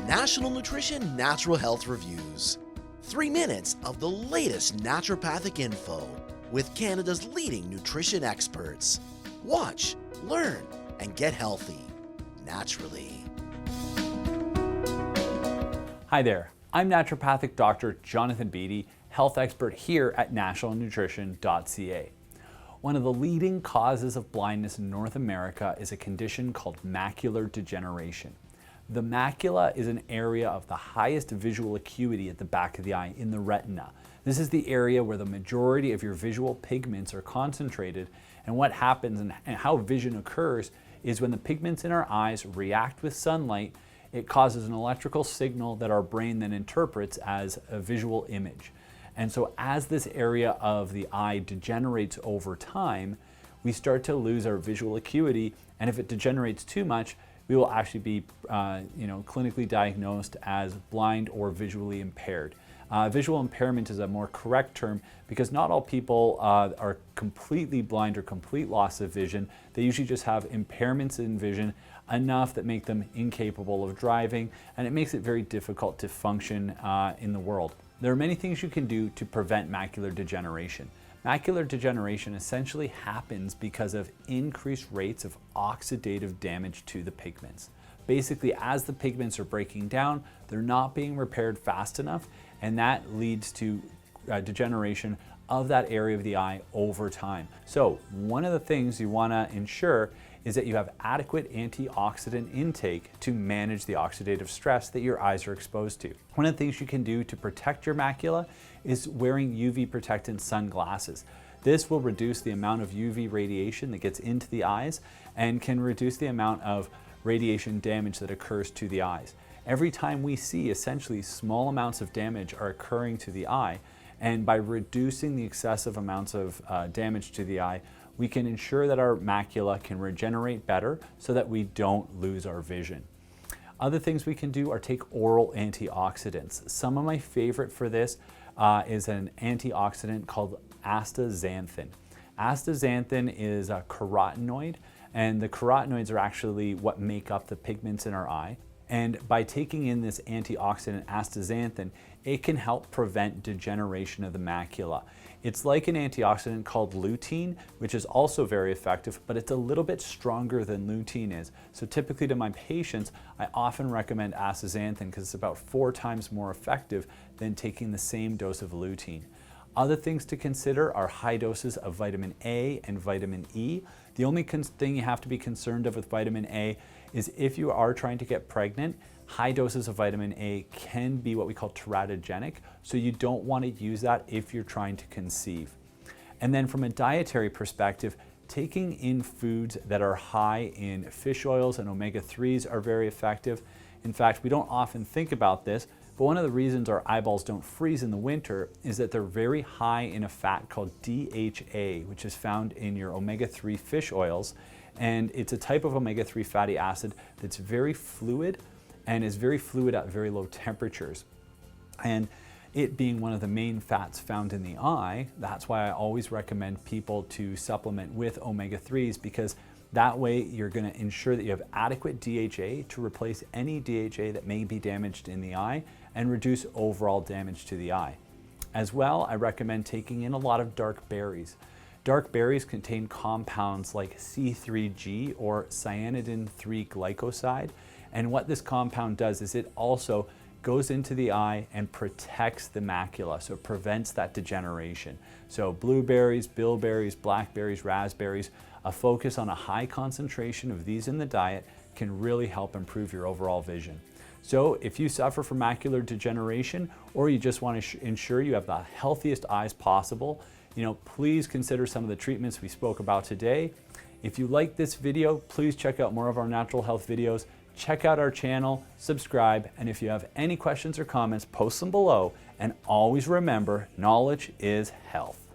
National Nutrition Natural Health Reviews. 3 minutes of the latest naturopathic info with Canada's leading nutrition experts. Watch, learn, and get healthy naturally. Hi there, I'm Naturopathic Doctor Jonathan Beatty, health expert here at Nationalnutrition.ca. One of the leading causes of blindness in North America is a condition called macular degeneration. The macula is an area of the highest visual acuity at the back of the eye in the retina. This is the area where the majority of your visual pigments are concentrated, and what happens and how vision occurs is when the pigments in our eyes react with sunlight, it causes an electrical signal that our brain then interprets as a visual image. And so as this area of the eye degenerates over time, we start to lose our visual acuity, and if it degenerates too much, we will actually be clinically diagnosed as blind or visually impaired. Visual impairment is a more correct term because not all people are completely blind or complete loss of vision. They usually just have impairments in vision enough that make them incapable of driving, and it makes it very difficult to function in the world. There are many things you can do to prevent macular degeneration. Macular degeneration essentially happens because of increased rates of oxidative damage to the pigments. Basically, as the pigments are breaking down, they're not being repaired fast enough, and that leads to degeneration of that area of the eye over time. So one of the things you want to ensure is that you have adequate antioxidant intake to manage the oxidative stress that your eyes are exposed to. One of the things you can do to protect your macula is wearing UV protectant sunglasses. This will reduce the amount of UV radiation that gets into the eyes and can reduce the amount of radiation damage that occurs to the eyes. Every time we see essentially small amounts of damage are occurring to the eye, and by reducing the excessive amounts of damage to the eye, we can ensure that our macula can regenerate better so that we don't lose our vision. Other things we can do are take oral antioxidants. Some of my favorite for this is an antioxidant called Astaxanthin. Astaxanthin is a carotenoid, and the carotenoids are actually what make up the pigments in our eye. And by taking in this antioxidant astaxanthin, it can help prevent degeneration of the macula. It's like an antioxidant called lutein, which is also very effective, but it's a little bit stronger than lutein is. So typically to my patients, I often recommend astaxanthin because it's about 4 times more effective than taking the same dose of lutein. Other things to consider are high doses of vitamin A and vitamin E. The only thing you have to be concerned of with vitamin A is if you are trying to get pregnant, high doses of vitamin A can be what we call teratogenic, so you don't want to use that if you're trying to conceive. And then from a dietary perspective, taking in foods that are high in fish oils and omega-3s are very effective. In fact, we don't often think about this, but one of the reasons our eyeballs don't freeze in the winter is that they're very high in a fat called DHA, which is found in your omega-3 fish oils. And it's a type of omega-3 fatty acid that's very fluid and is very fluid at very low temperatures. And it being one of the main fats found in the eye, that's why I always recommend people to supplement with omega-3s, because that way you're going to ensure that you have adequate DHA to replace any DHA that may be damaged in the eye and reduce overall damage to the eye. As well, I recommend taking in a lot of dark berries. Dark berries contain compounds like C3G or cyanidin-3 glycoside, and what this compound does is it also goes into the eye and protects the macula, so it prevents that degeneration. So blueberries, bilberries, blackberries, raspberries, a focus on a high concentration of these in the diet can really help improve your overall vision. So if you suffer from macular degeneration, or you just want to ensure you have the healthiest eyes possible, please consider some of the treatments we spoke about today. If you like this video, please check out more of our natural health videos. Check out our channel, subscribe, and if you have any questions or comments, post them below. And always remember, knowledge is health.